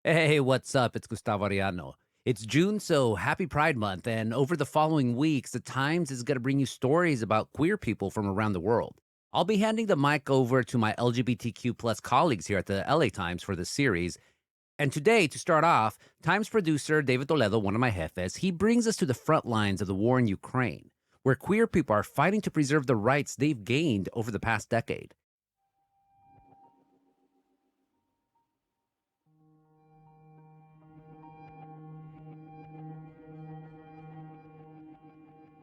Hey, what's up? It's Gustavo Ariano. It's June, so happy Pride Month. And over the following weeks, The Times is going to bring you stories about queer people from around the world. I'll be handing the mic over to my LGBTQ plus colleagues here at the LA Times for this series. And today, to start off, Times producer David Toledo, one of my jefes, he brings us to the front lines of the war in Ukraine, where queer people are fighting to preserve the rights they've gained over the past decade.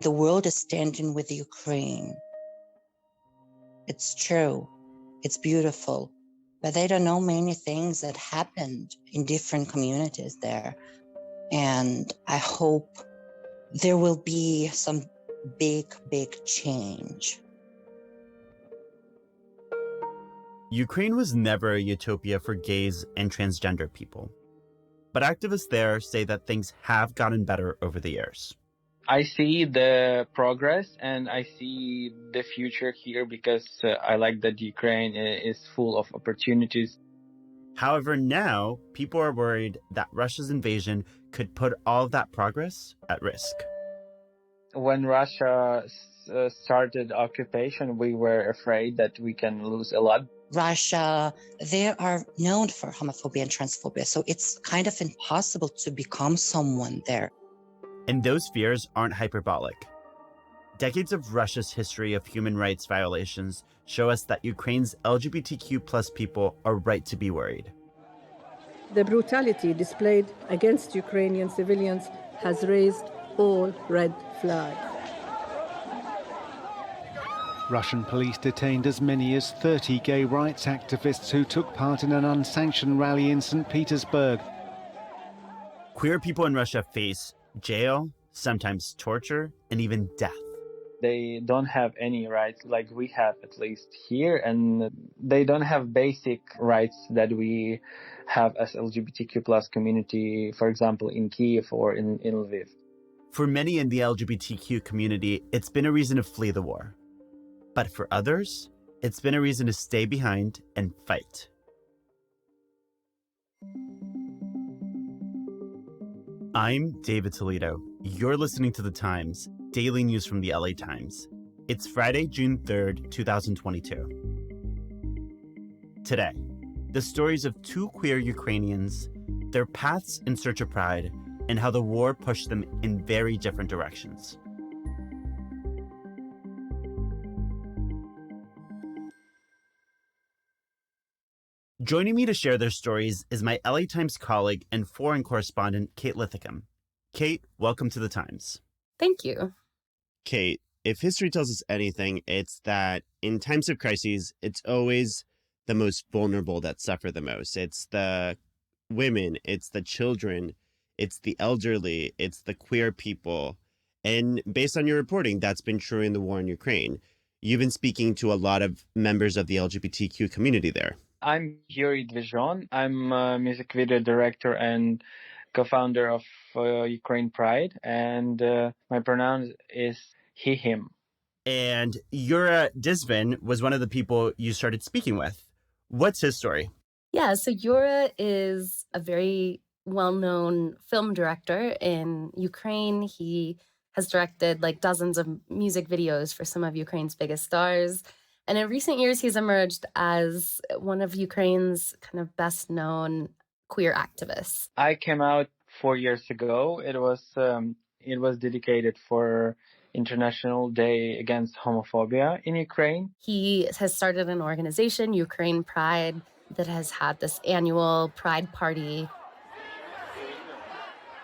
The world is standing with Ukraine. It's true. It's beautiful. But they don't know many things that happened in different communities there. And I hope there will be some big change. Ukraine was never a utopia for gays and transgender people. But activists there say that things have gotten better over the years. I see the progress and I see the future here because I like that Ukraine is full of opportunities. However, now people are worried that Russia's invasion could put all of that progress at risk. When Russia started occupation, we were afraid that we can lose a lot. Russia, they are known for homophobia and transphobia, so it's kind of impossible to become someone there. And those fears aren't hyperbolic. Decades of Russia's history of human rights violations show us that Ukraine's LGBTQ plus people are right to be worried. The brutality displayed against Ukrainian civilians has raised all red flags. Russian police detained as many as 30 gay rights activists who took part in an unsanctioned rally in St. Petersburg. Queer people in Russia face jail, sometimes torture, and even death. They don't have any rights like we have, at least here, and they don't have basic rights that we have as LGBTQ plus community, for example, in Kiev or in Lviv. For many in the LGBTQ community, it's been a reason to flee the war. But for others, it's been a reason to stay behind and fight. I'm David Toledo. You're listening to The Times, daily news from the LA Times. It's Friday, June 3rd, 2022. Today, the stories of two queer Ukrainians, their paths in search of pride, and how the war pushed them in very different directions. Joining me to share their stories is my LA Times colleague and foreign correspondent, Kate Linthicum. Kate, welcome to The Times. Thank you. Kate, if history tells us anything, it's that in times of crises, it's always the most vulnerable that suffer the most. It's the women, it's the children, it's the elderly, it's the queer people. And based on your reporting, that's been true in the war in Ukraine. You've been speaking to a lot of members of the LGBTQ community there. I'm Yuri Dvijon. I'm a music video director and co-founder of Ukraine Pride, and my pronoun is he, him. And Yura Dizvin was one of the people you started speaking with. What's his story? Yeah, so Yura is a very well-known film director in Ukraine. He has directed like dozens of music videos for some of Ukraine's biggest stars. And in recent years, he's emerged as one of Ukraine's kind of best-known queer activists. I came out 4 years ago. It was dedicated for International Day Against Homophobia in Ukraine. He has started an organization, Ukraine Pride, that has had this annual Pride party.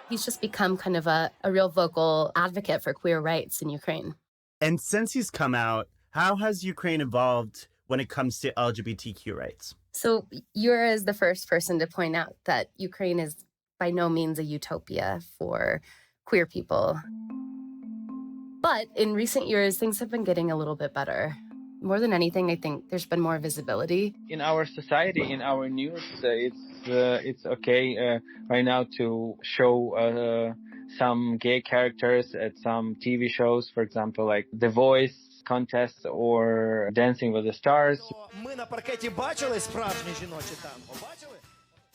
He's just become kind of a real vocal advocate for queer rights in Ukraine. And since he's come out, how has Ukraine evolved when it comes to LGBTQ rights? So Yura is the first person to point out that Ukraine is by no means a utopia for queer people. But in recent years, things have been getting a little bit better. More than anything, I think there's been more visibility. In our society, in our news, it's okay right now to show some gay characters at some TV shows, for example, like The Voice contest or Dancing with the Stars.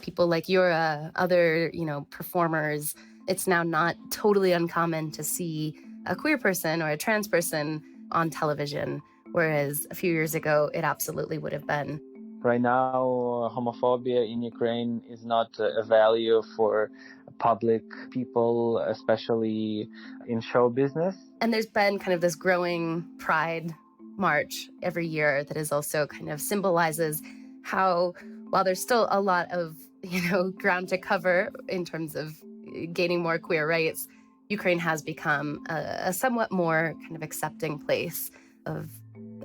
people like Yura, other, performers, it's now not totally uncommon to see a queer person or a trans person on television, whereas a few years ago, it absolutely would have been. Right now, homophobia in Ukraine is not a value for public people, especially in show business. And there's been kind of this growing pride march every year that is also kind of symbolizes how, while there's still a lot of, ground to cover in terms of gaining more queer rights, Ukraine has become a somewhat more kind of accepting place of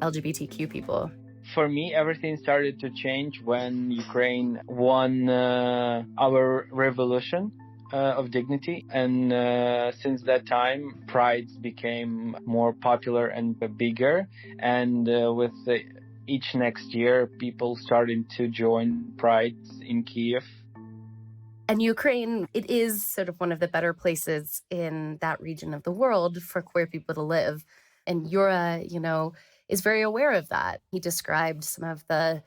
LGBTQ people. For me, everything started to change when Ukraine won our revolution of dignity. And since that time, prides became more popular and bigger. And with each next year, people started to join prides in Kiev. And Ukraine, it is sort of one of the better places in that region of the world for queer people to live. And Yura, is very aware of that. He described some of the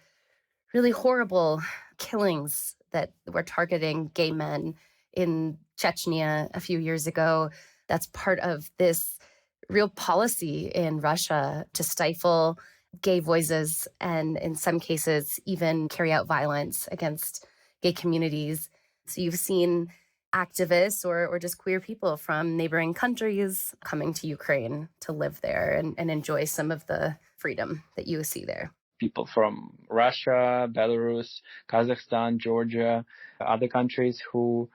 really horrible killings that were targeting gay men in Chechnya a few years ago. That's part of this real policy in Russia to stifle gay voices and, in some cases, even carry out violence against gay communities. So you've seen activists or just queer people from neighboring countries coming to Ukraine to live there and enjoy some of the freedom that you see there. People from Russia, Belarus, Kazakhstan, Georgia, other countries who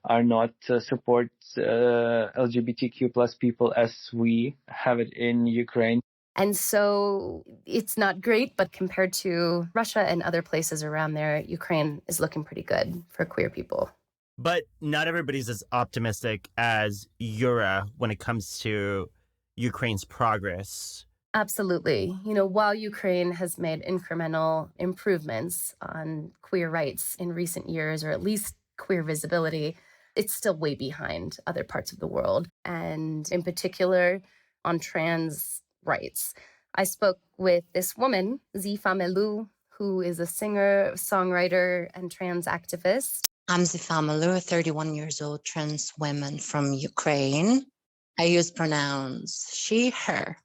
are not support LGBTQ plus people as we have it in Ukraine. And so it's not great, but compared to Russia and other places around there, Ukraine is looking pretty good for queer people. But not everybody's as optimistic as Yura when it comes to Ukraine's progress. Absolutely. While Ukraine has made incremental improvements on queer rights in recent years, or at least queer visibility, it's still way behind other parts of the world, and in particular on trans rights. I spoke with this woman, Zifa Melu, who is a singer, songwriter, and trans activist. I'm Zifa Melu, a 31 years old trans woman from Ukraine. I use pronouns she, her.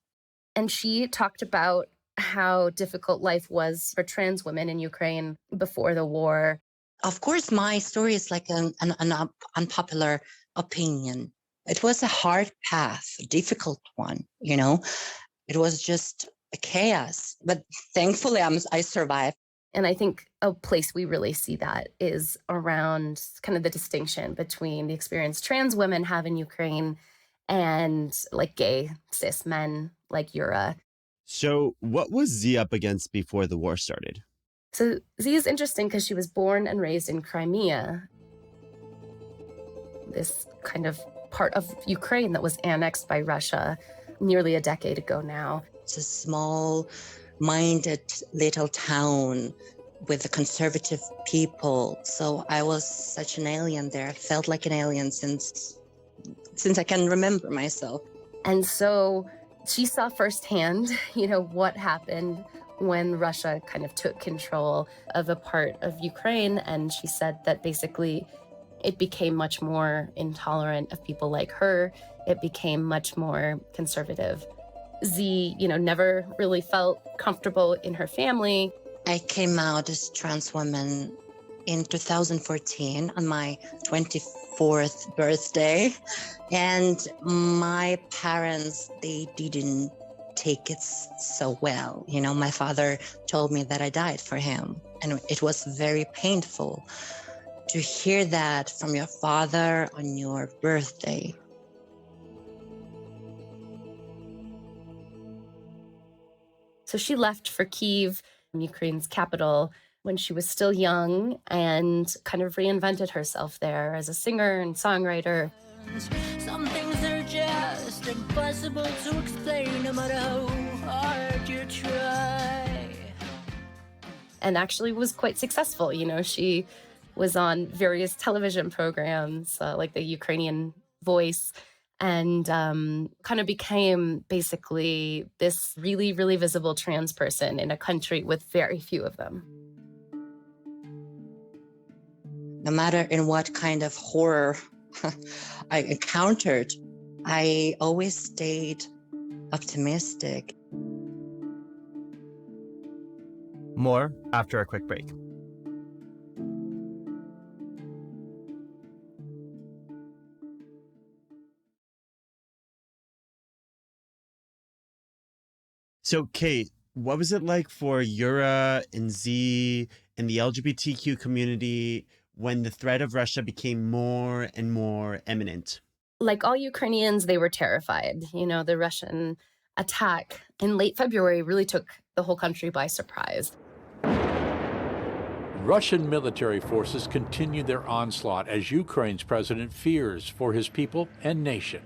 And she talked about how difficult life was for trans women in Ukraine before the war. Of course, my story is like an unpopular opinion. It was a hard path, a difficult one, It was just a chaos. But thankfully, I survived. And I think a place we really see that is around kind of the distinction between the experience trans women have in Ukraine and like gay cis men like Yura. So what was Z up against before the war started? So Z is interesting because she was born and raised in Crimea, this kind of part of Ukraine that was annexed by Russia nearly a decade ago now. It's a small-minded little town with the conservative people. So I was such an alien there. I felt like an alien since I can remember myself. And so she saw firsthand, what happened when Russia kind of took control of a part of Ukraine. And she said that basically it became much more intolerant of people like her. It became much more conservative. Z, never really felt comfortable in her family. I came out as trans woman in 2014 on my 24th birthday. And my parents, they didn't take it so well. My father told me that I died for him. And it was very painful to hear that from your father on your birthday. So she left for Kyiv, Ukraine's capital, when she was still young and kind of reinvented herself there as a singer and songwriter. Some things are just impossible to explain, no matter how hard you try. And actually was quite successful. She was on various television programs like the Ukrainian Voice, and kind of became basically this really, really visible trans person in a country with very few of them. No matter in what kind of horror I encountered, I always stayed optimistic. More after a quick break. So, Kate, what was it like for Yura and Z and the LGBTQ community when the threat of Russia became more and more imminent? Like all Ukrainians, they were terrified. The Russian attack in late February really took the whole country by surprise. Russian military forces continue their onslaught as Ukraine's president fears for his people and nation.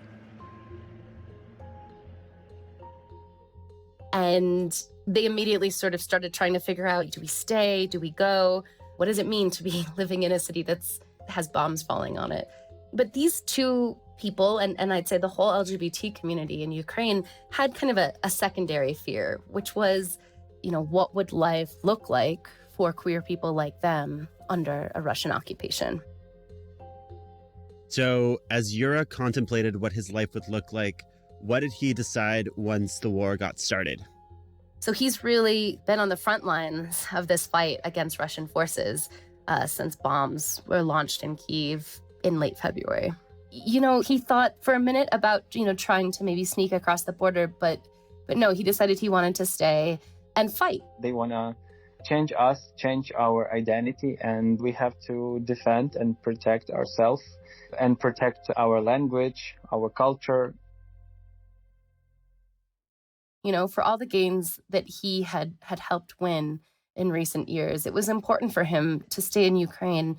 And they immediately sort of started trying to figure out, do we stay? Do we go? What does it mean to be living in a city that has bombs falling on it? But these two people, and I'd say the whole LGBT community in Ukraine, had kind of a secondary fear, which was, what would life look like for queer people like them under a Russian occupation? So, as Yura contemplated what his life would look like, what did he decide once the war got started? So he's really been on the front lines of this fight against Russian forces since bombs were launched in Kyiv in late February. He thought for a minute about, trying to maybe sneak across the border, but no, he decided he wanted to stay and fight. They want to change us, change our identity, and we have to defend and protect ourselves and protect our language, our culture. For all the gains that he had helped win in recent years, it was important for him to stay in Ukraine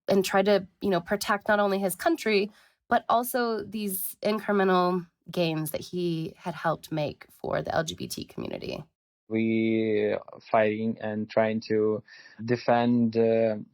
and try to, protect not only his country, but also these incremental gains that he had helped make for the LGBT community. We fighting and trying to defend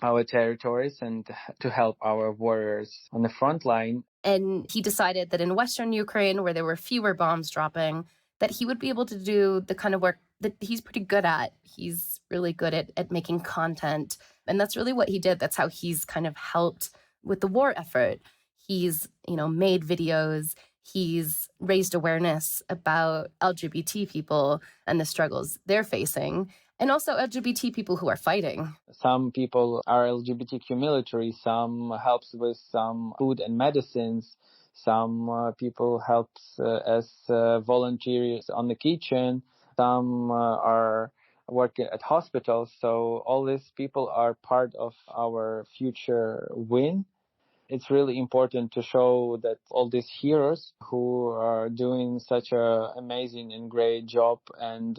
our territories and to help our warriors on the front line. And he decided that in Western Ukraine, where there were fewer bombs dropping, that he would be able to do the kind of work that he's pretty good at. He's really good at making content. And that's really what he did. That's how he's kind of helped with the war effort. He's, made videos. He's raised awareness about LGBT people and the struggles they're facing, and also LGBT people who are fighting. Some people are LGBTQ military. Some helps with some food and medicines. Some people helps as volunteers on the kitchen. Some are working at hospitals. So all these people are part of our future win. It's really important to show that all these heroes who are doing such an amazing and great job and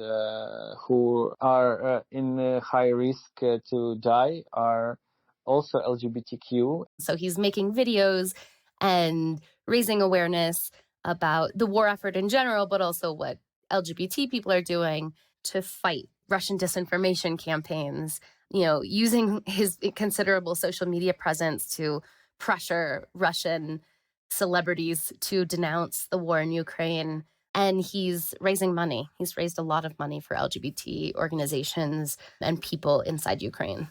who are in high risk to die are also LGBTQ. So he's making videos and raising awareness about the war effort in general, but also what LGBT people are doing to fight Russian disinformation campaigns, using his considerable social media presence to pressure Russian celebrities to denounce the war in Ukraine. And he's raising money. He's raised a lot of money for LGBT organizations and people inside Ukraine.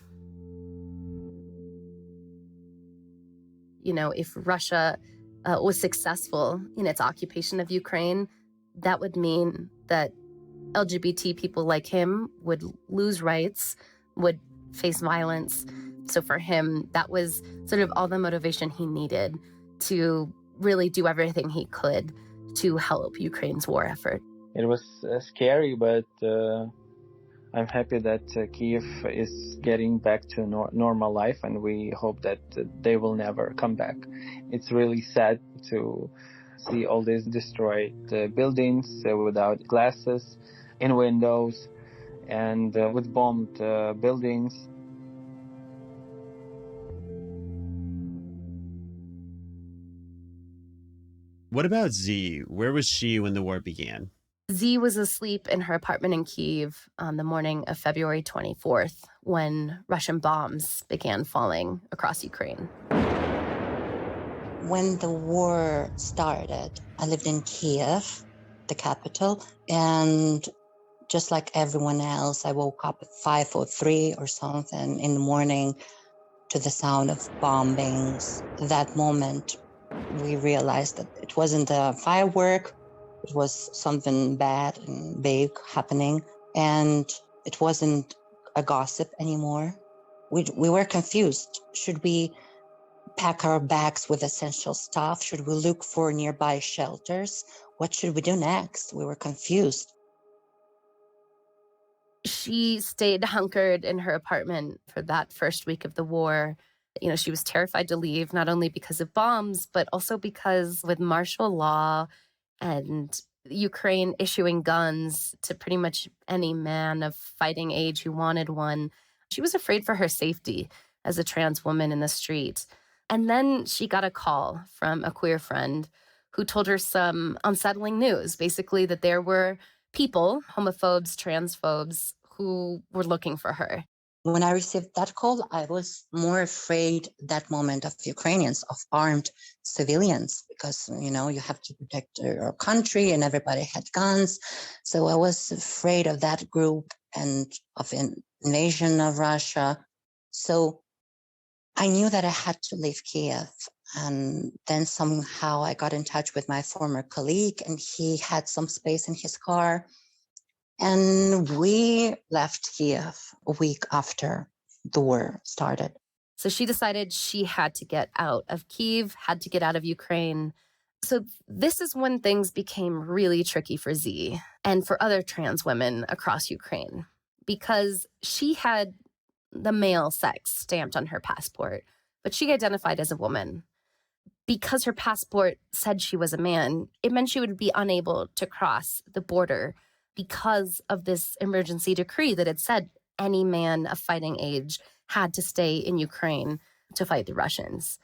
If Russia was successful in its occupation of Ukraine, that would mean that LGBT people like him would lose rights, would face violence. So for him, that was sort of all the motivation he needed to really do everything he could to help Ukraine's war effort. It was scary, but I'm happy that Kyiv is getting back to normal life, and we hope that they will never come back. It's really sad to see all these destroyed buildings without glasses in windows and with bombed buildings. What about Z? Where was she when the war began? Z was asleep in her apartment in Kyiv on the morning of February 24th when Russian bombs began falling across Ukraine. When the war started, I lived in Kiev, the capital, and just like everyone else, I woke up at 5 or 3 or something in the morning to the sound of bombings. At that moment, we realized that it wasn't a firework, it was something bad and big happening, and it wasn't a gossip anymore. We were confused. Should we pack our bags with essential stuff? Should we look for nearby shelters? What should we do next? We were confused. She stayed hunkered in her apartment for that first week of the war. You know, she was terrified to leave, not only because of bombs, but also because with martial law and Ukraine issuing guns to pretty much any man of fighting age who wanted one, she was afraid for her safety as a trans woman in the street. And then she got a call from a queer friend who told her some unsettling news, basically that there were people, homophobes, transphobes, who were looking for her. When I received that call, I was more afraid that moment of Ukrainians, of armed civilians, because, you know, you have to protect your country and everybody had guns. So I was afraid of that group and of invasion of Russia. So I knew that I had to leave Kiev. And then somehow I got in touch with my former colleague, and he had some space in his car. And we left Kiev a week after the war started. So she decided she had to get out of Kyiv, had to get out of Ukraine. So this is when things became really tricky for Z and for other trans women across Ukraine, because she had the male sex stamped on her passport, but she identified as a woman. Because her passport said she was a man, it meant she would be unable to cross the border because of this emergency decree that had said any man of fighting age had to stay in Ukraine to fight the Russians.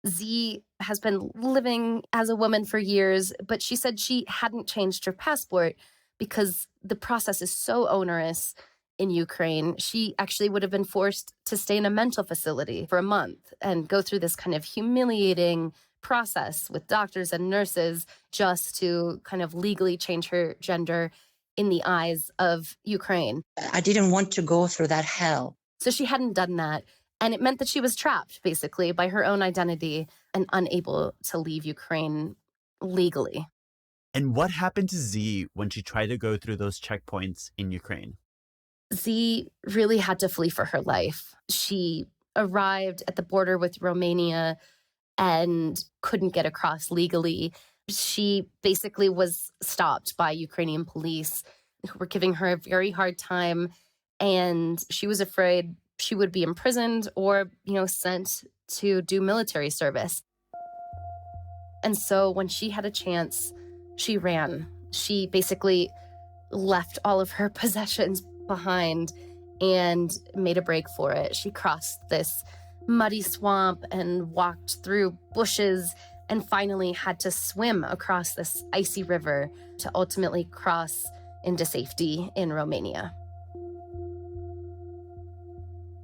Z has been living as a woman for years, but she said she hadn't changed her passport because the process is so onerous in Ukraine. She actually would have been forced to stay in a mental facility for a month and go through this kind of humiliating process with doctors and nurses just to kind of legally change her gender in the eyes of Ukraine. I didn't want to go through that hell. So she hadn't done that. And it meant that she was trapped, basically, by her own identity and unable to leave Ukraine legally. And what happened to Z when she tried to go through those checkpoints in Ukraine? Z really had to flee for her life. She arrived at the border with Romania and couldn't get across legally. She basically was stopped by Ukrainian police who were giving her a very hard time. And she was afraid she would be imprisoned or, sent to do military service. And so when she had a chance, she ran. She basically left all of her possessions behind and made a break for it. She crossed this muddy swamp and walked through bushes and finally had to swim across this icy river to ultimately cross into safety in Romania.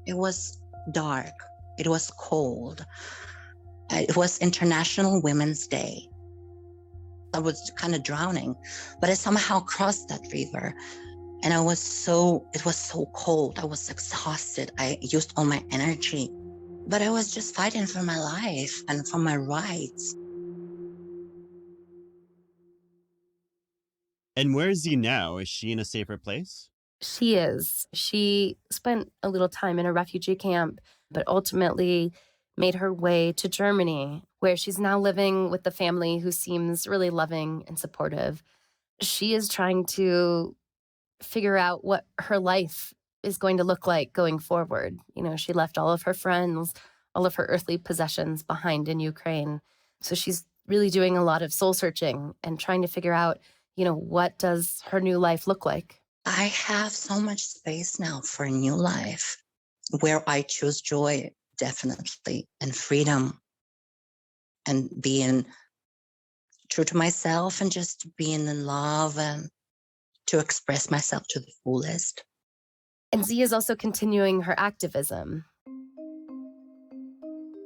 It was dark. It was cold. It was International Women's Day. I was kind of drowning, but I somehow crossed that river. And it was so cold. I was exhausted. I used all my energy. But I was just fighting for my life and for my rights. And where is he now? Is she in a safer place? She is. She spent a little time in a refugee camp, but ultimately made her way to Germany, where she's now living with the family who seems really loving and supportive. She is trying to figure out what her life is going to look like going forward. She left all of her friends, all of her earthly possessions behind in Ukraine. So she's really doing a lot of soul searching and trying to figure out, what does her new life look like? I have so much space now for a new life where I choose joy, definitely, and freedom, and being true to myself and just being in love and to express myself to the fullest. And Z is also continuing her activism.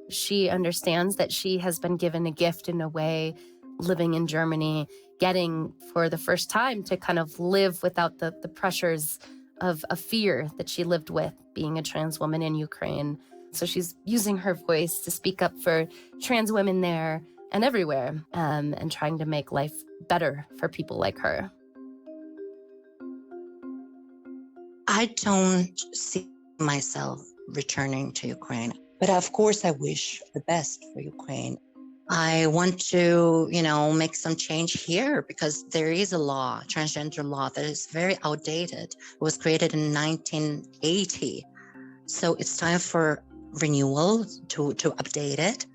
She understands that she has been given a gift in a way, living in Germany, getting for the first time to kind of live without the pressures of a fear that she lived with being a trans woman in Ukraine. So she's using her voice to speak up for trans women there and everywhere, and trying to make life better for people like her. I don't see myself returning to Ukraine, but of course I wish the best for Ukraine. I want to, make some change here because there is a law, transgender law, that is very outdated. It was created in 1980. So it's time for renewal to update it,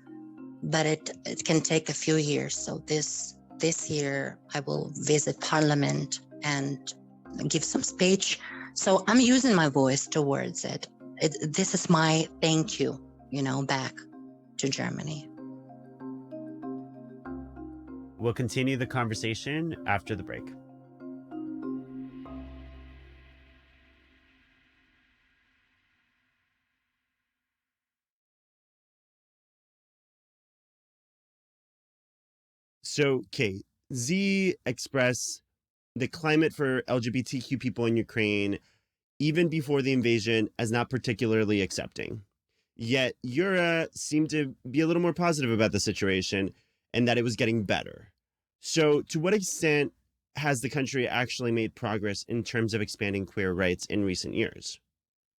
but it can take a few years. So this year I will visit Parliament and give some speech. So I'm using my voice towards it. This is my thank you, back to Germany. We'll continue the conversation after the break. So, Kate, Z expressed the climate for LGBTQ people in Ukraine, even before the invasion, as not particularly accepting. Yet, Yura seemed to be a little more positive about the situation and that it was getting better. So, to what extent has the country actually made progress in terms of expanding queer rights in recent years?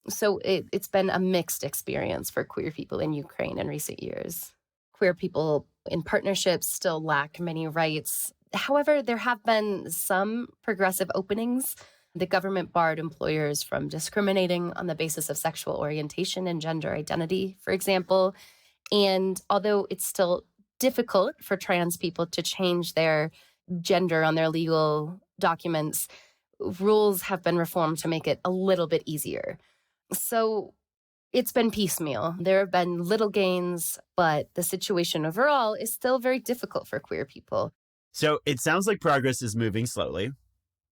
So it's been a mixed experience for queer people in Ukraine in recent years. Queer people in partnerships still lack many rights. However, there have been some progressive openings. The government barred employers from discriminating on the basis of sexual orientation and gender identity, for example. And although it's still difficult for trans people to change their gender on their legal documents, rules have been reformed to make it a little bit easier. So it's been piecemeal. There have been little gains, but the situation overall is still very difficult for queer people. So it sounds like progress is moving slowly.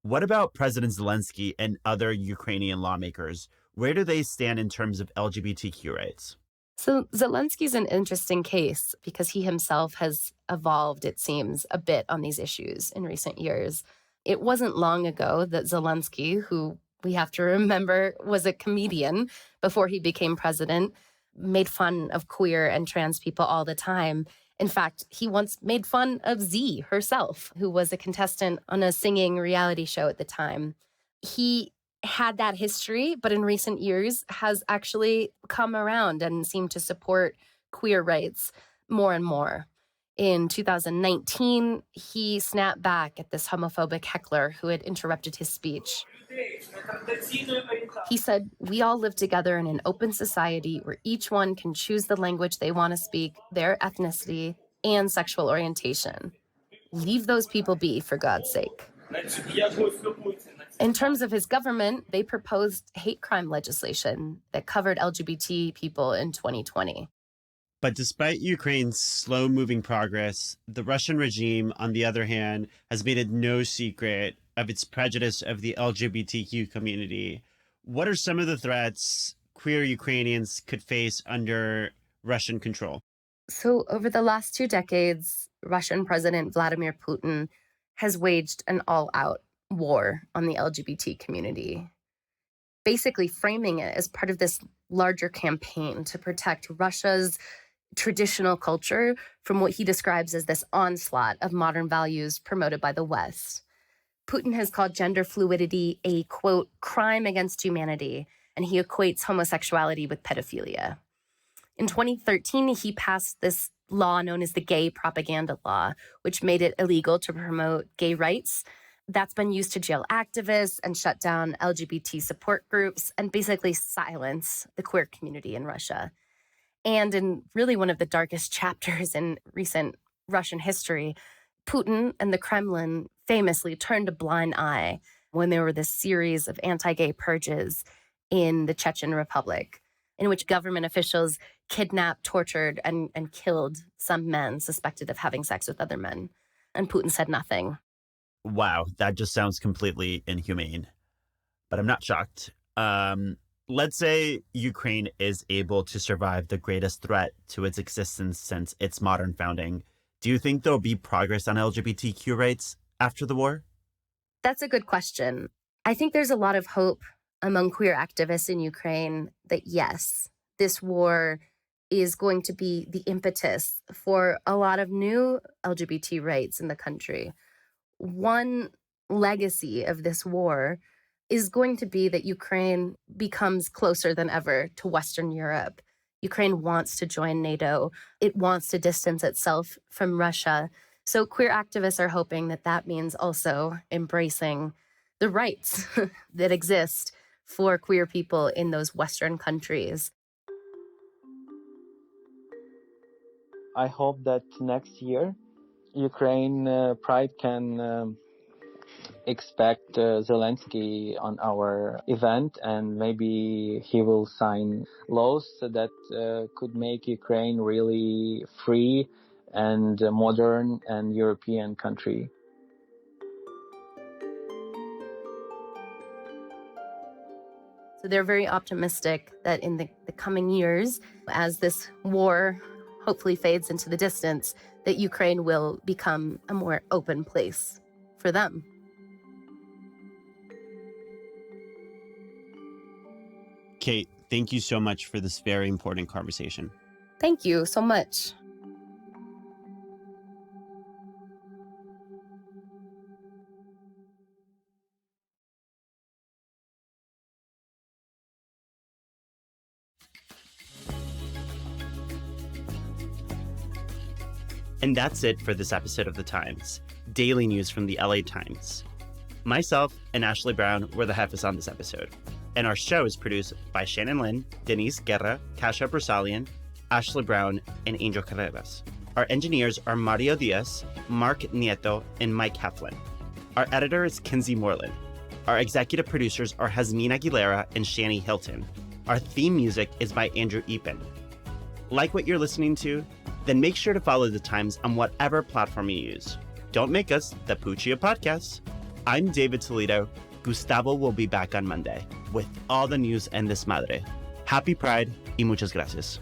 What about President Zelensky and other Ukrainian lawmakers? Where do they stand in terms of LGBTQ rights? So Zelensky's an interesting case because he himself has evolved, it seems, a bit on these issues in recent years. It wasn't long ago that Zelensky, who we have to remember was a comedian before he became president, made fun of queer and trans people all the time. In fact, he once made fun of Z herself, who was a contestant on a singing reality show at the time. He had that history, but in recent years has actually come around and seemed to support queer rights more and more. In 2019, he snapped back at this homophobic heckler who had interrupted his speech. He said, "We all live together in an open society where each one can choose the language they want to speak, their ethnicity, and sexual orientation. Leave those people be, for God's sake." In terms of his government, they proposed hate crime legislation that covered LGBT people in 2020. But despite Ukraine's slow-moving progress, the Russian regime, on the other hand, has made it no secret of its prejudice of the LGBTQ community. What are some of the threats queer Ukrainians could face under Russian control? So over the last 2 decades, Russian President Vladimir Putin has waged an all-out war on the LGBT community, basically framing it as part of this larger campaign to protect Russia's traditional culture from what he describes as this onslaught of modern values promoted by the West. Putin has called gender fluidity a, quote, crime against humanity, and he equates homosexuality with pedophilia. In 2013, he passed this law known as the Gay Propaganda Law, which made it illegal to promote gay rights. That's been used to jail activists and shut down LGBT support groups and basically silence the queer community in Russia. And in really one of the darkest chapters in recent Russian history, Putin and the Kremlin famously turned a blind eye when there were this series of anti-gay purges in the Chechen Republic, in which government officials kidnapped, tortured, and killed some men suspected of having sex with other men. And Putin said nothing. Wow, that just sounds completely inhumane. But I'm not shocked. Let's say Ukraine is able to survive the greatest threat to its existence since its modern founding. Do you think there'll be progress on LGBTQ rights after the war? That's a good question. I think there's a lot of hope among queer activists in Ukraine that yes, this war is going to be the impetus for a lot of new LGBT rights in the country. One legacy of this war is going to be that Ukraine becomes closer than ever to Western Europe. Ukraine wants to join NATO. It wants to distance itself from Russia. So queer activists are hoping that that means also embracing the rights that exist for queer people in those Western countries. I hope that next year Ukraine Pride can expect Zelensky on our event, and maybe he will sign laws that could make Ukraine really free and modern and European country. So they're very optimistic that in the coming years, as this war hopefully fades into the distance, that Ukraine will become a more open place for them. Kate, thank you so much for this very important conversation. Thank you so much. And that's it for this episode of The Times, daily news from the LA Times. Myself and Ashley Brown were the jefes on this episode, and our show is produced by Shannon Lin, Denise Guerra, Kasia Brusalian, Ashley Brown, and Angel Carreras. Our engineers are Mario Diaz, Mark Nieto, and Mike Heflin. Our editor is Kinsey Moreland. Our executive producers are Hasmin Aguilera and Shani Hilton. Our theme music is by Andrew Epen. Like what you're listening to? Then make sure to follow The Times on whatever platform you use. Don't make us the Puccia Podcast. I'm David Toledo. Gustavo will be back on Monday with all the news en desmadre. Happy Pride y muchas gracias.